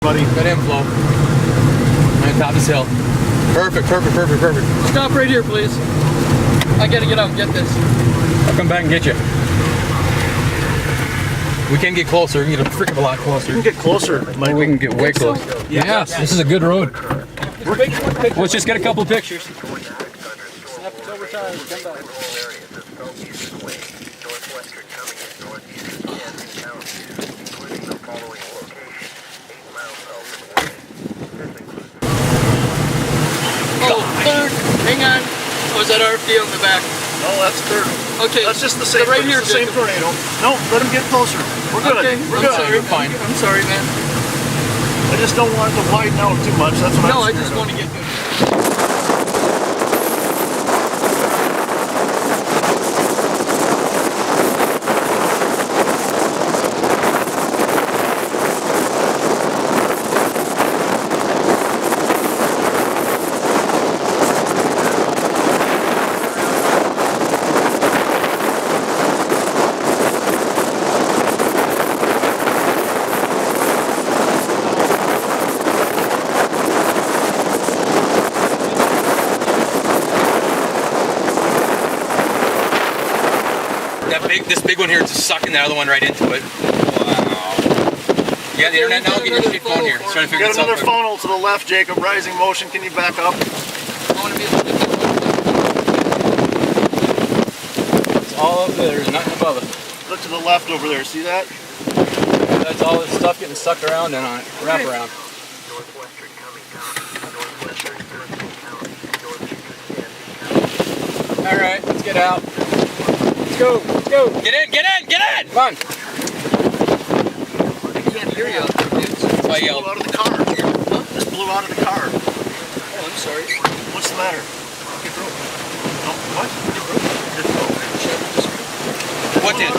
Buddy. Good inflow. On top of this hill. Perfect. Stop right here, please. I gotta get out and get this. I'll come back and get you. We can get closer. We can get a freaking lot closer. We can get closer, Michael. We can get way closer. Yes, this is a good road. Let's just get a couple pictures. Snap it over time. Come back. Oh, third. Hang on. Oh, is that RFD on the back? No, that's third. Okay. That's just the same. So right here, it's the same tornado. No, let him get closer. We're good. Okay. We're I'm good. sorry. You're fine. I'm sorry, man. I just don't want it to widen out too much. That's what No, I I'm just scared want to get good. This big one here is just sucking the other one right into it. Wow. You got the internet now? Get your shit phone here. Trying to figure Got this out. another funnel to the left, Jacob. Rising motion. Can you back up? I want to be a little bit more. It's all up there. There's nothing above it. Look to the left over there. See that? That's all this stuff getting sucked around and on it. Wrap around. Alright, let's get out. Let's go. Get in! Come on! I can't hear you out there, dudes. That's why I Blew yelled. out of the car. Huh? Just blew out of the car. Oh, I'm sorry. What's the matter? It broke. Oh, what? It broke. It broke. What did? I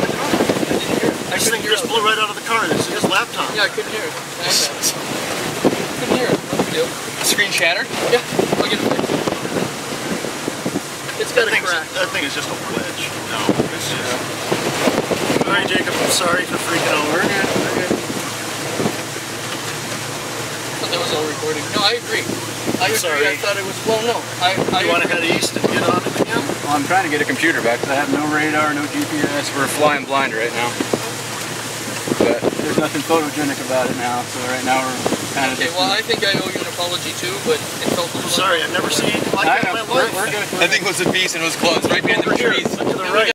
didn't hear it. This thing just blew right out of the car. This is his laptop. Yeah, I couldn't hear it. Couldn't hear it. What do we do? Screen shattered? Yeah, I'll get it fixed. It's got a crack. That thing is just a wedge. No, it's just. All right, Jacob. I'm sorry for freaking out. I thought that was all recording. No, I agree. I Sorry. thought it was. Well, no. You want to head east and get on it again? Well, I'm trying to get a computer back because I have no radar, no GPS. We're flying blind right now. But there's nothing photogenic about it now, so right now we're kind of. Okay, well, I think I owe you an apology too, but it felt a little. Sorry, I've never seen anything like that in my life. That thing was a beast and it was close, right behind the trees. To the right.